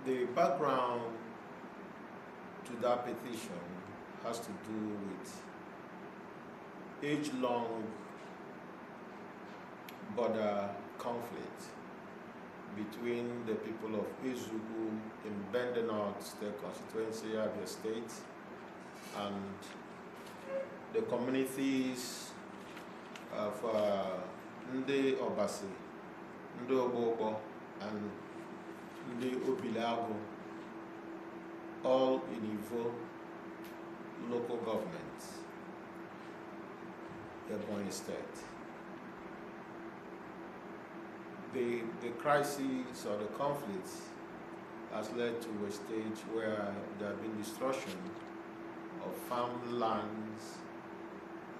The background to that petition has to do with age-long border conflict between the people of Ezeukwu in Bende North State constituency, Abia State, and the communities of Ndi Obasi, Ndi Obobo, and Ndi Obilago, all in Ivo local government, Ebonyi State. The crisis or the conflict has led to a stage where there have been destruction of farmlands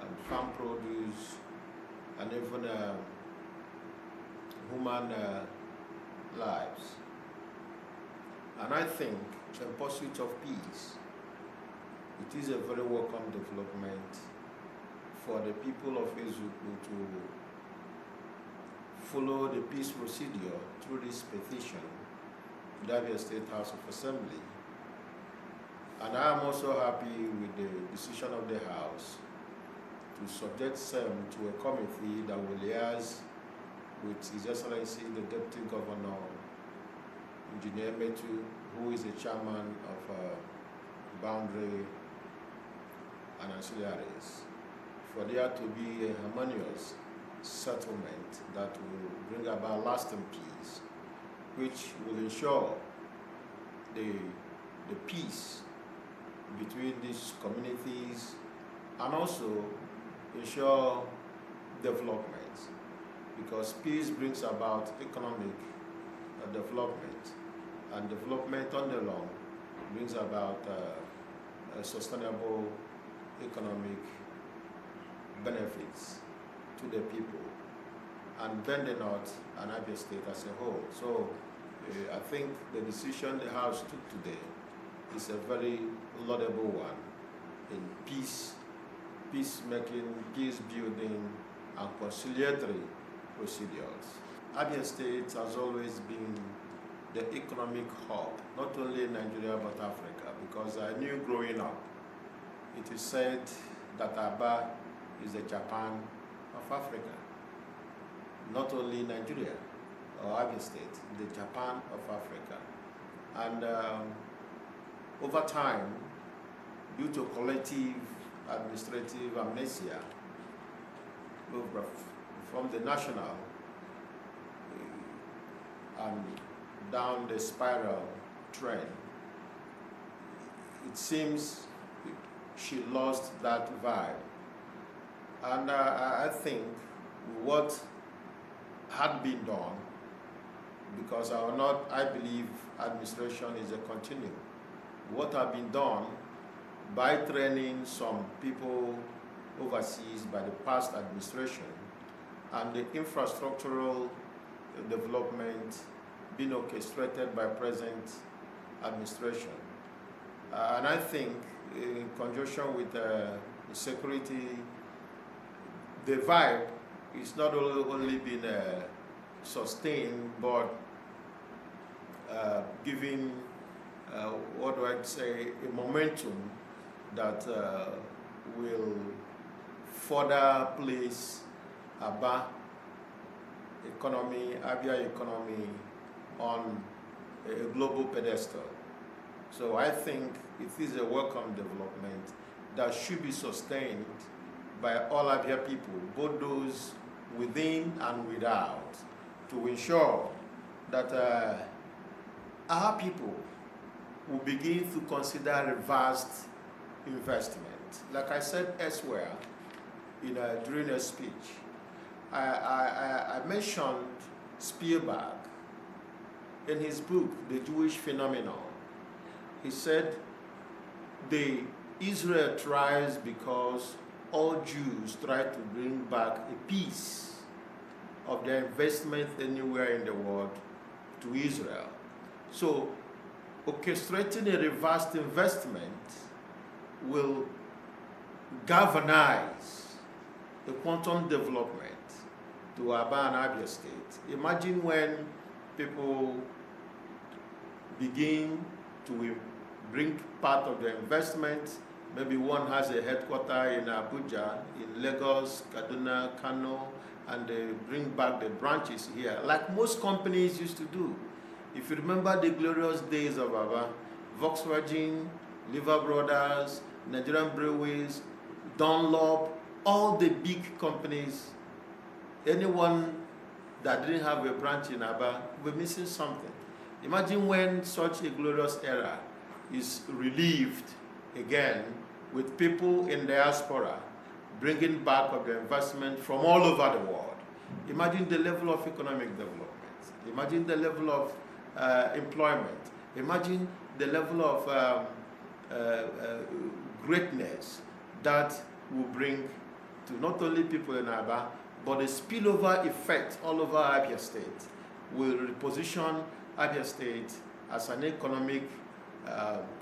and farm produce and even human lives. And I think in pursuit of peace, it is a very welcome development for the people of Ezeukwu to follow the peace procedure through this petition to the Abia State House of Assembly. And I am also happy with the decision of the House to subject them to a committee that will liaise with His Excellency the Deputy Governor, Engineer Metu, who is the chairman of Boundary and Ancillaries, for there to be a harmonious settlement that will bring about lasting peace, which will ensure the peace between these communities and also ensure development, because peace brings about economic development, and development on the long brings about a sustainable economic benefits to the people and Bende North and Abia State as a whole. So I think the decision the House took today is a very laudable one in peacemaking, peace building, and conciliatory procedures. Abia State has always been the economic hub, not only in Nigeria but Africa, because I knew growing up, it is said that Aba is the Japan of Africa. Not only Nigeria or Abia State, the Japan of Africa. And over time, due to collective administrative amnesia, from the national and down the spiral trend, it seems she lost that vibe. And I think what had been done, because I believe administration is a continuum, what had been done by training some people overseas by the past administration and the infrastructural development being orchestrated by present administration. And I think in conjunction with security, the vibe is not only been sustained, but giving, what do I say, a momentum that will further place Abia economy on a global pedestal. So I think it is a welcome development that should be sustained by all Abia people, both those within and without, to ensure that our people will begin to consider a vast investment. Like I said elsewhere, during a speech, I mentioned Spielberg in his book, The Jewish Phenomenon. He said, Israel thrives because all Jews try to bring back a piece of their investment anywhere in the world to Israel. So orchestrating a reversed investment will galvanize the quantum development to Abia and Abia State. Imagine when people begin to bring part of the investment. Maybe one has a headquarters in Abuja, in Lagos, Kaduna, Kano, and they bring back the branches here, like most companies used to do. If you remember the glorious days of Abba, Volkswagen, Lever Brothers, Nigerian Breweries, Dunlop, all the big companies, anyone that didn't have a branch in Abba were missing something. Imagine when such a glorious era is relieved again with people in diaspora bringing back of the investment from all over the world. Imagine the level of economic development. Imagine the level of employment. Imagine the level of greatness that will bring to not only people in Abba, but the spillover effect all over Abia State will reposition Abia State as an economic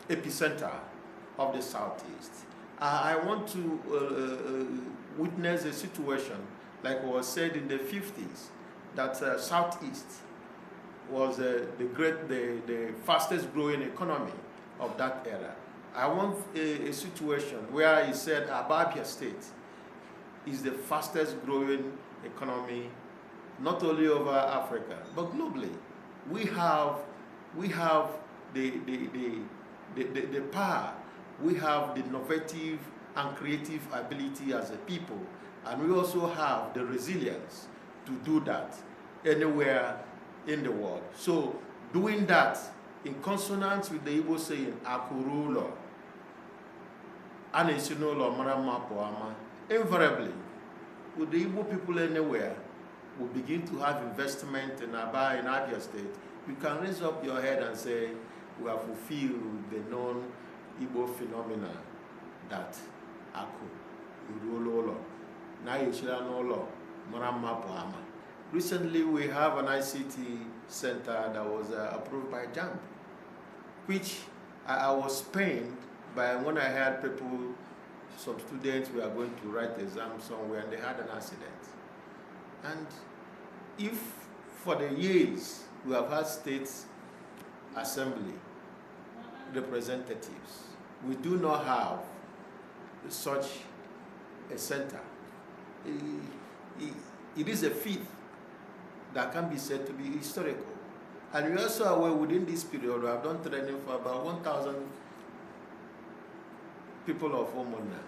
epicenter of the Southeast. I want to witness a situation like was said in the 50s, that Southeast was the fastest growing economy of that era. I want a situation where he said Abia State is the fastest growing economy, not only over Africa, but globally. We have the power, we have the innovative and creative ability as a people, and we also have the resilience to do that anywhere in the world. So doing that in consonance with the Igbo saying, Akurulo, Anesinolo Maramapoama, invariably, with the Igbo people anywhere, will begin to have investment in Abia State. You can raise up your head and say, we have fulfilled the known Igbo phenomena that Aku, Urulolo, Nayishiranolo, Maramapoama. Recently, we have an ICT center that was approved by JAMB, which I was pained by when I heard people, some students were going to write exams somewhere and they had an accident. And if for the years we have had state assembly representatives, we do not have such a center, it is a feat that can be said to be historical. And we also are aware within this period, we have done training for about 1,000 people of Omona,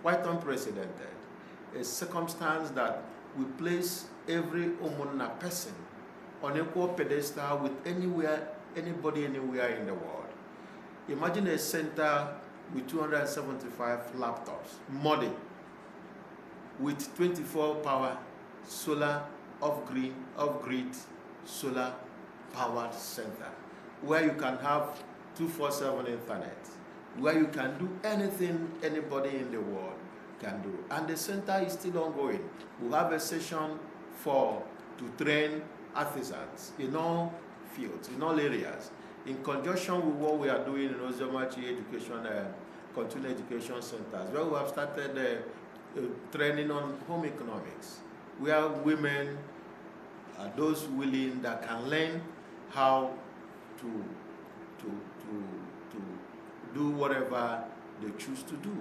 quite unprecedented. A circumstance that we place every Omona person on equal pedestal with anybody anywhere in the world. Imagine a center with 275 laptops, modern, with 24 power, solar, off-grid, solar powered center, where you can have 247 internet, where you can do anything anybody in the world can do. And the center is still ongoing. We have a session to train artisans in all fields, in all areas, in conjunction with what we are doing in Ozomachi Education, Continuing Education Centers, where we have started training on home economics, where women are those willing that can learn how to do whatever they choose to do.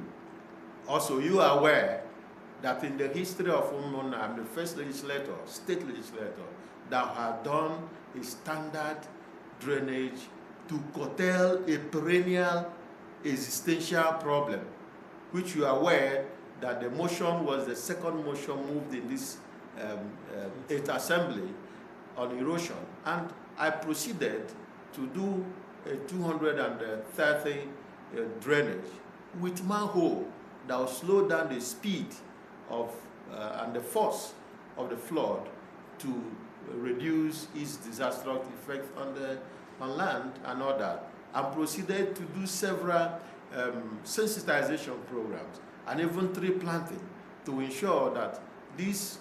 Also, you are aware that in the history of Umona, I'm the first legislator, state legislator, that have done a standard drainage to curtail a perennial existential problem, which you are aware that the motion was the second motion moved in this 8th assembly on erosion. And I proceeded to do a 230 drainage with manhole that will slow down the speed of and the force of the flood to reduce its disastrous effect on land and all that. And proceeded to do several sensitization programs and even tree planting to ensure that this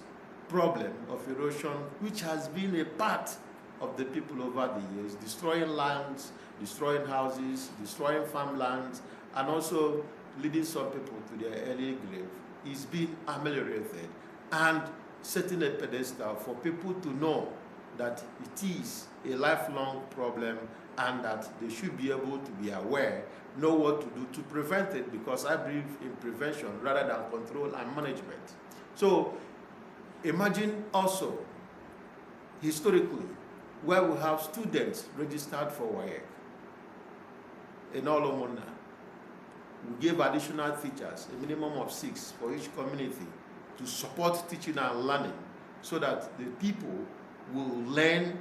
problem of erosion, which has been a part of the people over the years, destroying lands, destroying houses, destroying farmlands, and also leading some people to their early grave, is being ameliorated and setting a pedestal for people to know that it is a lifelong problem and that they should be able to be aware, know what to do to prevent it, because I believe in prevention rather than control and management. So imagine also, historically, where we have students registered for WAEC in all Omona. We gave additional teachers, a minimum of 6 for each community, to support teaching and learning, so that the people will learn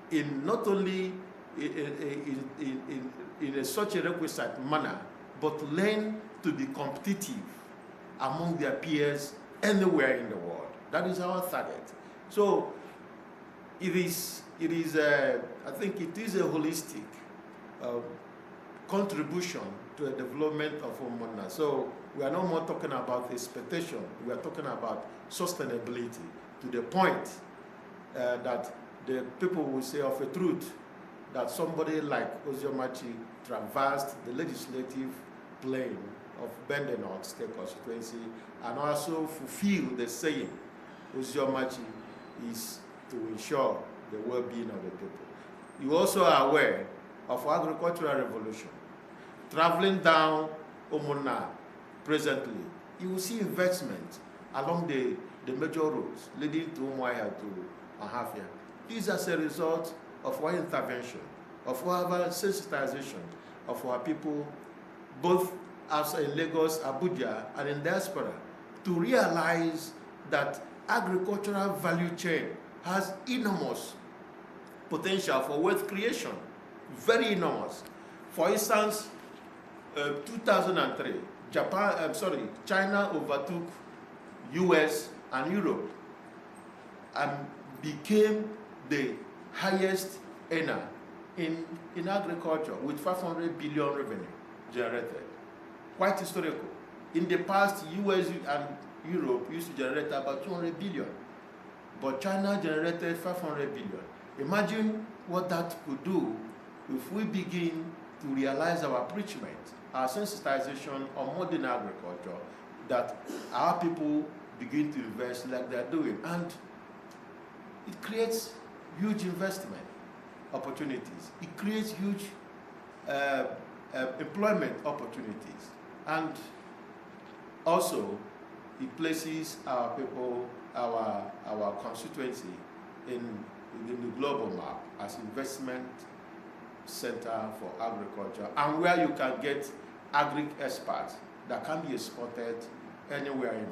in not only in such a requisite manner, but learn to be competitive among their peers anywhere in the world. That is our target. So I think it is a holistic contribution to the development of Omona. So we are no more talking about expectation, we are talking about sustainability, to the point that the people will say of a truth that somebody like Oziomachi traversed the legislative plane of Bendenok State constituency and also fulfilled the saying, Oziomachi is to ensure the well-being of the people. You also are aware of agricultural revolution. Traveling down Omona presently, you will see investment along the major roads leading to Umuahia to Ahafia. This is as a result of our intervention, of our sensitization of our people, both as in Lagos, Abuja, and in diaspora, to realize that agricultural value chain has enormous potential for wealth creation, very enormous. For instance, 2003, China overtook US and Europe and became the highest earner in agriculture, with 500 billion revenue generated. Quite historical. In the past, US and Europe used to generate about 200 billion, but China generated 500 billion. Imagine what that could do if we begin to realize our preachment, our sensitization on modern agriculture, that our people begin to invest like they're doing. And it creates huge investment opportunities. It creates huge employment opportunities. And also, it places our people, our constituency in the global map as investment center for agriculture, and where you can get agri experts that can be exported anywhere in